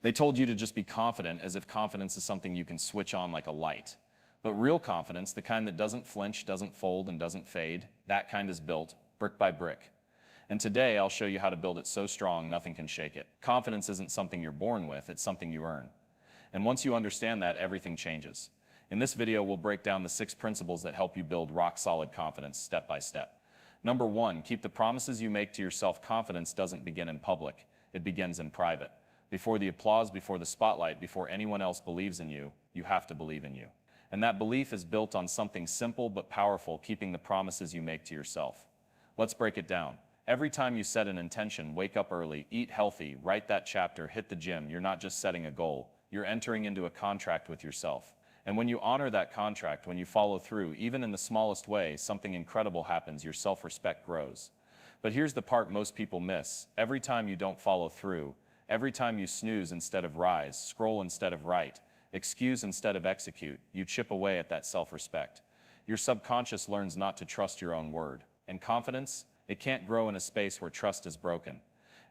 They told you to just be confident as if confidence is something you can switch on like a light. But real confidence, the kind that doesn't flinch, doesn't fold, and doesn't fade, that kind is built brick by brick. And today I'll show you how to build it so strong nothing can shake it. Confidence isn't something you're born with, it's something you earn. And once you understand that, everything changes. In this video, we'll break down the 6 principles that help you build rock-solid confidence step by step. Number 1, keep the promises you make to yourself. Confidence doesn't begin in public, it begins in private. Before the applause, before the spotlight, before anyone else believes in you, you have to believe in you. And that belief is built on something simple but powerful: keeping the promises you make to yourself. Let's break it down. Every time you set an intention, wake up early, eat healthy, write that chapter, hit the gym, you're not just setting a goal, you're entering into a contract with yourself. And when you honor that contract, when you follow through, even in the smallest way, something incredible happens. Your self-respect grows. But here's the part most people miss. Every time you don't follow through, every time you snooze instead of rise, scroll instead of write, excuse instead of execute, you chip away at that self-respect. Your subconscious learns not to trust your own word. And confidence? It can't grow in a space where trust is broken.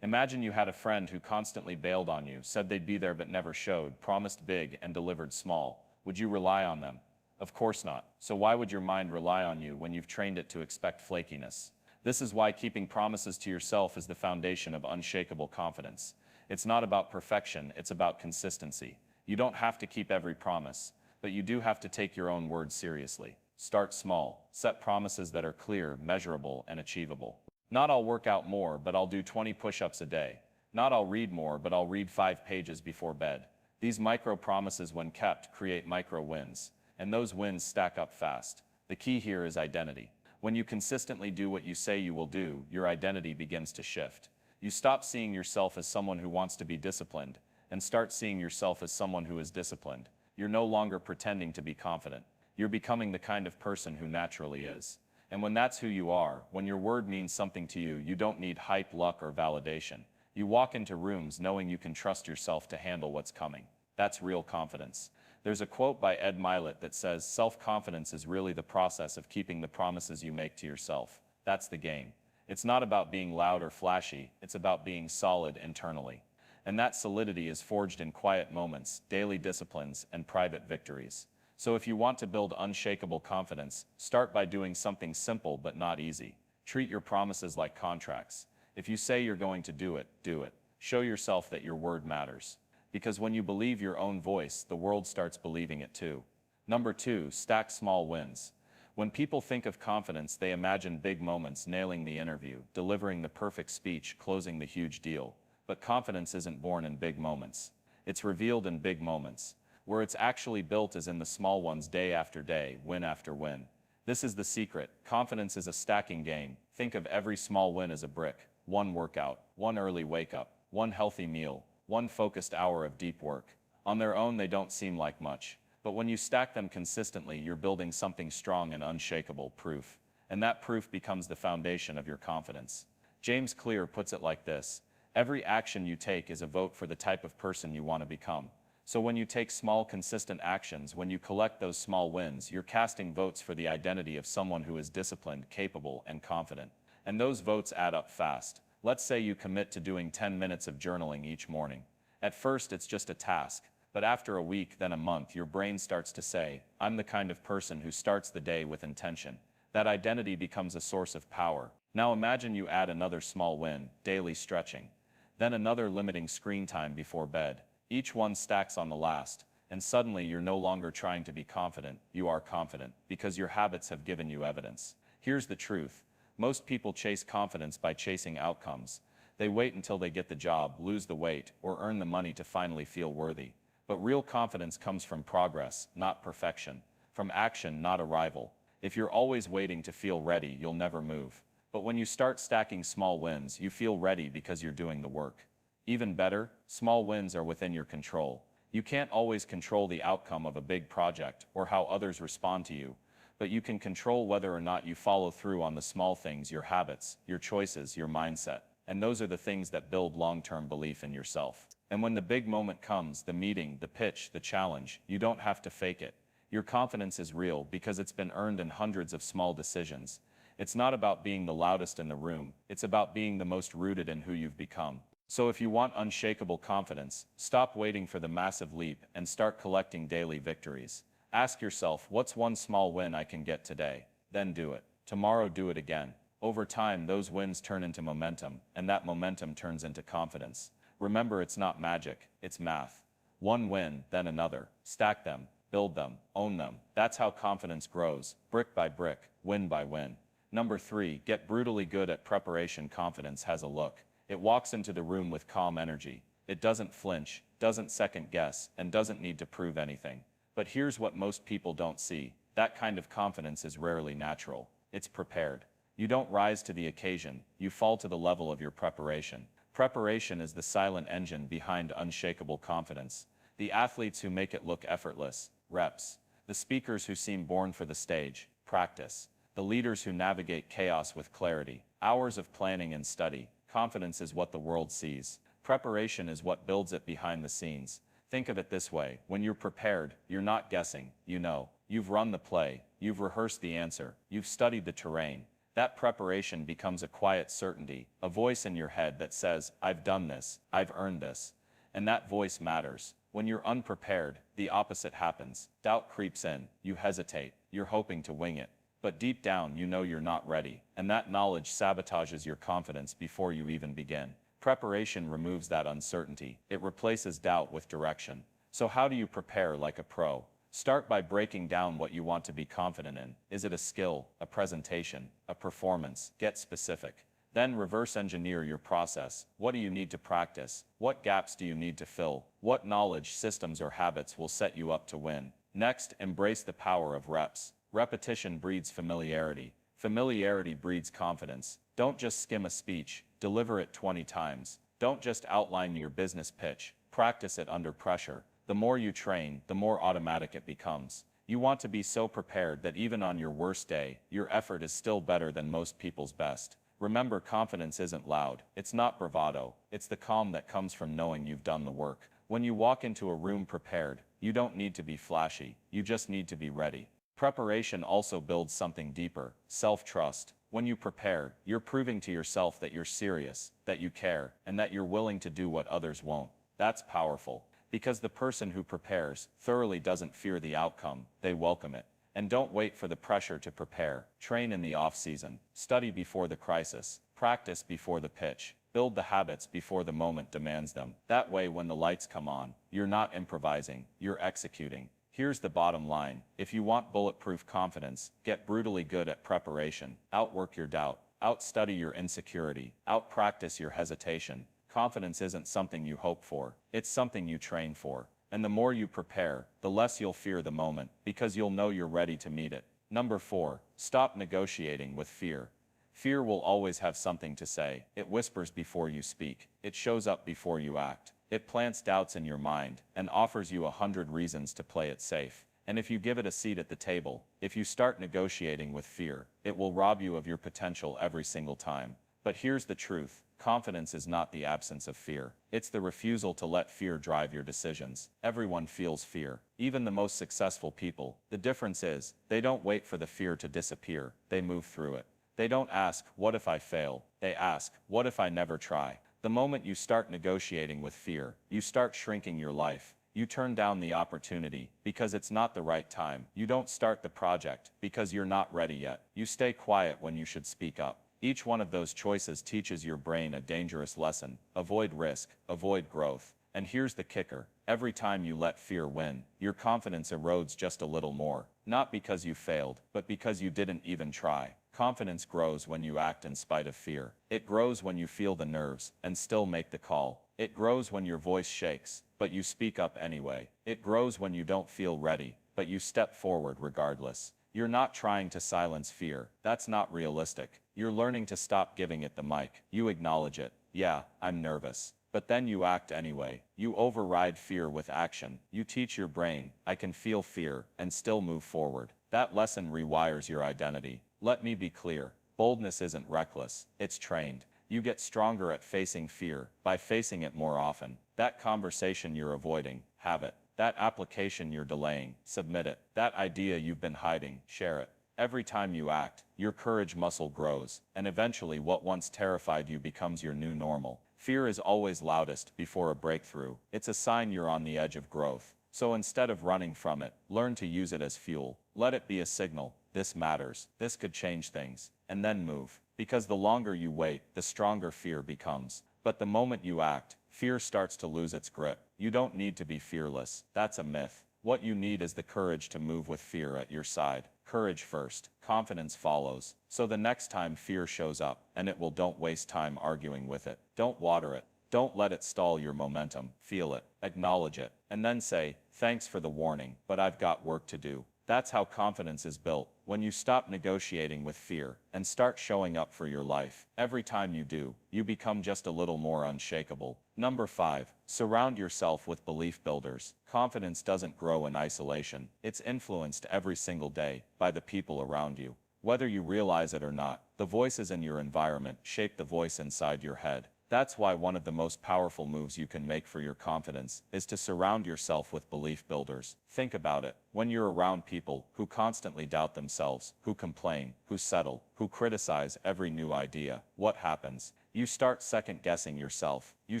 Imagine you had a friend who constantly bailed on you, said they'd be there but never showed, promised big and delivered small. Would you rely on them? Of course not. So why would your mind rely on you when you've trained it to expect flakiness? This is why keeping promises to yourself is the foundation of unshakable confidence. It's not about perfection, it's about consistency. You don't have to keep every promise, but you do have to take your own word seriously. Start small. Set promises that are clear, measurable, and achievable. Not I'll work out more, but I'll do 20 push-ups a day. Not I'll read more, but I'll read 5 pages before bed. These micro promises, when kept, create micro wins, and those wins stack up fast. The key here is identity. When you consistently do what you say you will do, your identity begins to shift. You stop seeing yourself as someone who wants to be disciplined, and start seeing yourself as someone who is disciplined. You're no longer pretending to be confident. You're becoming the kind of person who naturally is. And when that's who you are, when your word means something to you, you don't need hype, luck, or validation. You walk into rooms knowing you can trust yourself to handle what's coming. That's real confidence. There's a quote by Ed Mylett that says, "Self-confidence is really the process of keeping the promises you make to yourself." That's the game. It's not about being loud or flashy, it's about being solid internally. And that solidity is forged in quiet moments, daily disciplines, and private victories. So if you want to build unshakable confidence, start by doing something simple but not easy. Treat your promises like contracts. If you say you're going to do it, do it. Show yourself that your word matters. Because when you believe your own voice, the world starts believing it too. Number 2, stack small wins. When people think of confidence, they imagine big moments: nailing the interview, delivering the perfect speech, closing the huge deal. But confidence isn't born in big moments. It's revealed in big moments. Where it's actually built is in the small ones, day after day, win after win. This is the secret. Confidence is a stacking game. Think of every small win as a brick. One workout, one early wake up, one healthy meal, one focused hour of deep work. On their own, they don't seem like much. But when you stack them consistently, you're building something strong and unshakable: proof. And that proof becomes the foundation of your confidence. James Clear puts it like this: every action you take is a vote for the type of person you want to become. So when you take small, consistent actions, when you collect those small wins, you're casting votes for the identity of someone who is disciplined, capable, and confident. And those votes add up fast. Let's say you commit to doing 10 minutes of journaling each morning. At first, it's just a task, but after a week, then a month, your brain starts to say, "I'm the kind of person who starts the day with intention." That identity becomes a source of power. Now imagine you add another small win: daily stretching. Then another: limiting screen time before bed. Each one stacks on the last, and suddenly you're no longer trying to be confident, you are confident, because your habits have given you evidence. Here's the truth. Most people chase confidence by chasing outcomes. They wait until they get the job, lose the weight, or earn the money to finally feel worthy. But real confidence comes from progress, not perfection. From action, not arrival. If you're always waiting to feel ready, you'll never move. But when you start stacking small wins, you feel ready because you're doing the work. Even better, small wins are within your control. You can't always control the outcome of a big project or how others respond to you, but you can control whether or not you follow through on the small things: your habits, your choices, your mindset. And those are the things that build long-term belief in yourself. And when the big moment comes, the meeting, the pitch, the challenge, you don't have to fake it. Your confidence is real because it's been earned in hundreds of small decisions. It's not about being the loudest in the room, it's about being the most rooted in who you've become. So if you want unshakable confidence, stop waiting for the massive leap and start collecting daily victories. Ask yourself, what's one small win I can get today? Then do it. Tomorrow, do it again. Over time, those wins turn into momentum, and that momentum turns into confidence. Remember, it's not magic, it's math. One win, then another. Stack them, build them, own them. That's how confidence grows, brick by brick, win by win. Number 3, get brutally good at preparation. Confidence has a look. It walks into the room with calm energy. It doesn't flinch, doesn't second guess, and doesn't need to prove anything. But here's what most people don't see. That kind of confidence is rarely natural. It's prepared. You don't rise to the occasion, you fall to the level of your preparation. Preparation is the silent engine behind unshakable confidence. The athletes who make it look effortless, reps. The speakers who seem born for the stage, practice. The leaders who navigate chaos with clarity, hours of planning and study. Confidence is what the world sees. Preparation is what builds it behind the scenes. Think of it this way, when you're prepared, you're not guessing, you know. You've run the play, you've rehearsed the answer, you've studied the terrain. That preparation becomes a quiet certainty, a voice in your head that says, I've done this, I've earned this. And that voice matters. When you're unprepared, the opposite happens. Doubt creeps in, you hesitate, you're hoping to wing it. But deep down, you know you're not ready, and that knowledge sabotages your confidence before you even begin. Preparation removes that uncertainty. It replaces doubt with direction. So how do you prepare like a pro? Start by breaking down what you want to be confident in. Is it a skill, a presentation, a performance? Get specific. Then reverse engineer your process. What do you need to practice? What gaps do you need to fill? What knowledge, systems, or habits will set you up to win? Next, embrace the power of reps. Repetition breeds familiarity. Familiarity breeds confidence. Don't just skim a speech, deliver it 20 times. Don't just outline your business pitch, practice it under pressure. The more you train, the more automatic it becomes. You want to be so prepared that even on your worst day, your effort is still better than most people's best. Remember, confidence isn't loud. It's not bravado. It's the calm that comes from knowing you've done the work. When you walk into a room prepared, you don't need to be flashy. You just need to be ready. Preparation also builds something deeper, self-trust. When you prepare, you're proving to yourself that you're serious, that you care, and that you're willing to do what others won't. That's powerful. Because the person who prepares thoroughly doesn't fear the outcome, they welcome it. And don't wait for the pressure to prepare. Train in the off-season. Study before the crisis. Practice before the pitch. Build the habits before the moment demands them. That way, when the lights come on, you're not improvising, you're executing. Here's the bottom line. If you want bulletproof confidence, get brutally good at preparation. Outwork your doubt. Outstudy your insecurity. Outpractice your hesitation. Confidence isn't something you hope for. It's something you train for. And the more you prepare, the less you'll fear the moment, because you'll know you're ready to meet it. Number 4, stop negotiating with fear. Fear will always have something to say. It whispers before you speak. It shows up before you act. It plants doubts in your mind and offers you 100 reasons to play it safe. And if you give it a seat at the table, if you start negotiating with fear, it will rob you of your potential every single time. But here's the truth. Confidence is not the absence of fear. It's the refusal to let fear drive your decisions. Everyone feels fear, even the most successful people. The difference is, they don't wait for the fear to disappear, they move through it. They don't ask, what if I fail? They ask, what if I never try? The moment you start negotiating with fear, you start shrinking your life. You turn down the opportunity because it's not the right time. You don't start the project because you're not ready yet. You stay quiet when you should speak up. Each one of those choices teaches your brain a dangerous lesson. Avoid risk, avoid growth. And here's the kicker. Every time you let fear win, your confidence erodes just a little more. Not because you failed, but because you didn't even try. Confidence grows when you act in spite of fear. It grows when you feel the nerves and still make the call. It grows when your voice shakes, but you speak up anyway. It grows when you don't feel ready, but you step forward regardless. You're not trying to silence fear. That's not realistic. You're learning to stop giving it the mic. You acknowledge it. Yeah, I'm nervous. But then you act anyway. You override fear with action. You teach your brain, I can feel fear, and still move forward. That lesson rewires your identity. Let me be clear. Boldness isn't reckless. It's trained. You get stronger at facing fear by facing it more often. That conversation you're avoiding, have it. That application you're delaying, submit it. That idea you've been hiding, share it. Every time you act, your courage muscle grows, and eventually what once terrified you becomes your new normal. Fear is always loudest before a breakthrough. It's a sign you're on the edge of growth. So instead of running from it, learn to use it as fuel. Let it be a signal. This matters. This could change things. And then move. Because the longer you wait, the stronger fear becomes. But the moment you act, fear starts to lose its grip. You don't need to be fearless. That's a myth. What you need is the courage to move with fear at your side. Courage first, confidence follows. So the next time fear shows up, and it will, don't waste time arguing with it. Don't water it. Don't let it stall your momentum. Feel it, acknowledge it, and then say, thanks for the warning, but I've got work to do. That's how confidence is built. When you stop negotiating with fear and start showing up for your life. Every time you do, you become just a little more unshakable. Number 5, surround yourself with belief builders. Confidence doesn't grow in isolation. It's influenced every single day by the people around you. Whether you realize it or not, the voices in your environment shape the voice inside your head. That's why one of the most powerful moves you can make for your confidence is to surround yourself with belief builders. Think about it. When you're around people who constantly doubt themselves, who complain, who settle, who criticize every new idea, what happens? You start second-guessing yourself. You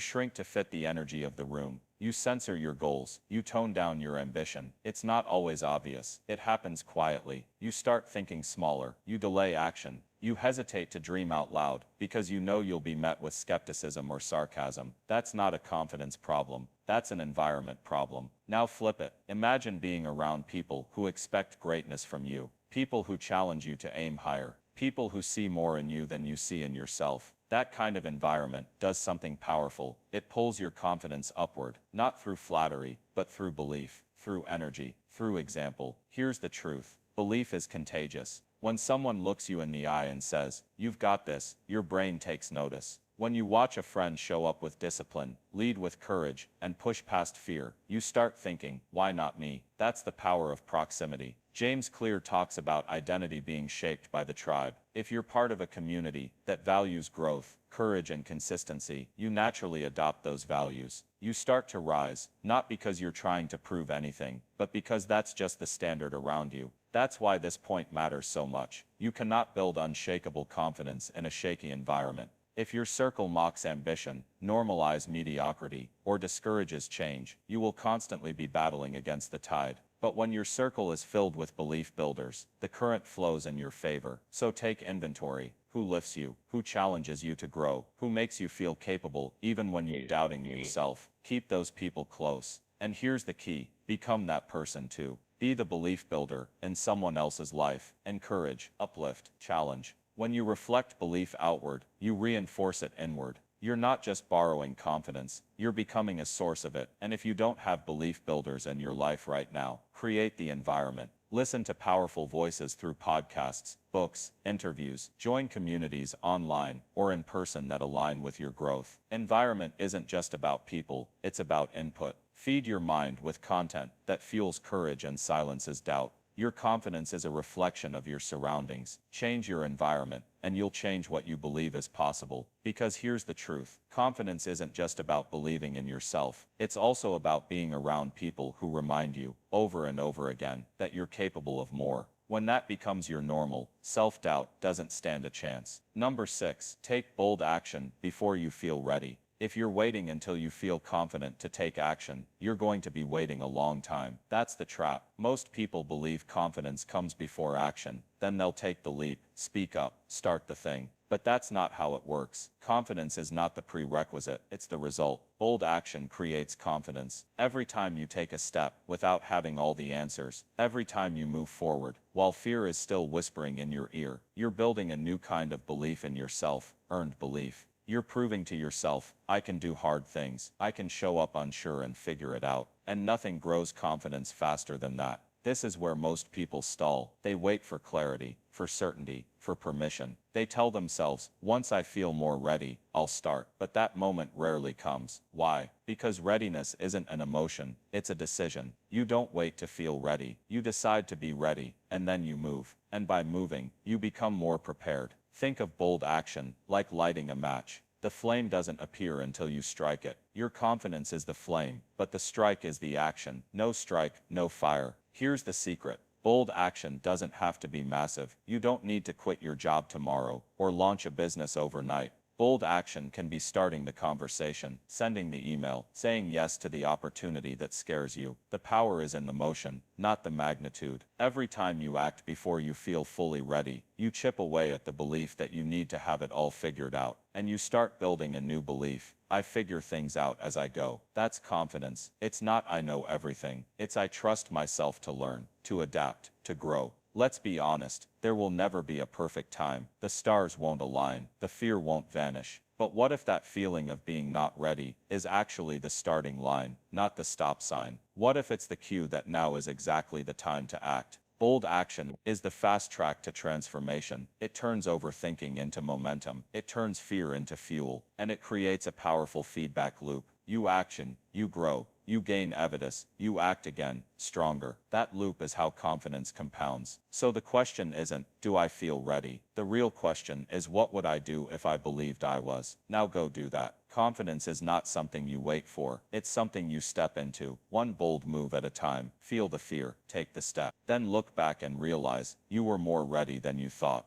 shrink to fit the energy of the room. You censor your goals. You tone down your ambition. It's not always obvious. It happens quietly. You start thinking smaller. You delay action. You hesitate to dream out loud because you know you'll be met with skepticism or sarcasm. That's not a confidence problem. That's an environment problem. Now flip it. Imagine being around people who expect greatness from you. People who challenge you to aim higher. People who see more in you than you see in yourself. That kind of environment does something powerful. It pulls your confidence upward, not through flattery, but through belief, through energy, through example. Here's the truth. Belief is contagious. When someone looks you in the eye and says, "You've got this," your brain takes notice. When you watch a friend show up with discipline, lead with courage, and push past fear, you start thinking, why not me? That's the power of proximity. James Clear talks about identity being shaped by the tribe. If you're part of a community that values growth, courage, and consistency, you naturally adopt those values. You start to rise, not because you're trying to prove anything, but because that's just the standard around you. That's why this point matters so much. You cannot build unshakable confidence in a shaky environment. If your circle mocks ambition, normalizes mediocrity, or discourages change, you will constantly be battling against the tide. But when your circle is filled with belief builders, the current flows in your favor. So take inventory. Who lifts you? Who challenges you to grow? Who makes you feel capable even when you're doubting yourself? Keep those people close. And here's the key. Become that person too. Be the belief builder in someone else's life. Encourage, uplift, challenge. When you reflect belief outward, you reinforce it inward. You're not just borrowing confidence, you're becoming a source of it. And if you don't have belief builders in your life right now, create the environment. Listen to powerful voices through podcasts, books, interviews. Join communities online or in person that align with your growth. Environment isn't just about people, it's about input. Feed your mind with content that fuels courage and silences doubt. Your confidence is a reflection of your surroundings. Change your environment, and you'll change what you believe is possible. Because here's the truth. Confidence isn't just about believing in yourself. It's also about being around people who remind you, over and over again, that you're capable of more. When that becomes your normal, self-doubt doesn't stand a chance. Number 6, take bold action before you feel ready. If you're waiting until you feel confident to take action, you're going to be waiting a long time. That's the trap. Most people believe confidence comes before action, then they'll take the leap, speak up, start the thing. But that's not how it works. Confidence is not the prerequisite, it's the result. Bold action creates confidence. Every time you take a step without having all the answers, every time you move forward, while fear is still whispering in your ear, you're building a new kind of belief in yourself, earned belief. You're proving to yourself, I can do hard things. I can show up unsure and figure it out. And nothing grows confidence faster than that. This is where most people stall. They wait for clarity, for certainty, for permission. They tell themselves, once I feel more ready, I'll start. But that moment rarely comes. Why? Because readiness isn't an emotion, it's a decision. You don't wait to feel ready. You decide to be ready, and then you move. And by moving, you become more prepared. Think of bold action like lighting a match. The flame doesn't appear until you strike it. Your confidence is the flame, but the strike is the action. No strike, no fire. Here's the secret. Bold action doesn't have to be massive. You don't need to quit your job tomorrow or launch a business overnight. Bold action can be starting the conversation, sending the email, saying yes to the opportunity that scares you. The power is in the motion, not the magnitude. Every time you act before you feel fully ready, you chip away at the belief that you need to have it all figured out, and you start building a new belief. I figure things out as I go. That's confidence. It's not I know everything. It's I trust myself to learn, to adapt, to grow. Let's be honest, there will never be a perfect time. The stars won't align, the fear won't vanish. But what if that feeling of being not ready is actually the starting line, not the stop sign? What if it's the cue that now is exactly the time to act? Bold action is the fast track to transformation. It turns overthinking into momentum. It turns fear into fuel, and it creates a powerful feedback loop. You action, you grow, you gain evidence, you act again, stronger. That loop is how confidence compounds. So the question isn't, do I feel ready? The real question is, what would I do if I believed I was? Now go do that. Confidence is not something you wait for. It's something you step into, one bold move at a time. Feel the fear, take the step. Then look back and realize you were more ready than you thought.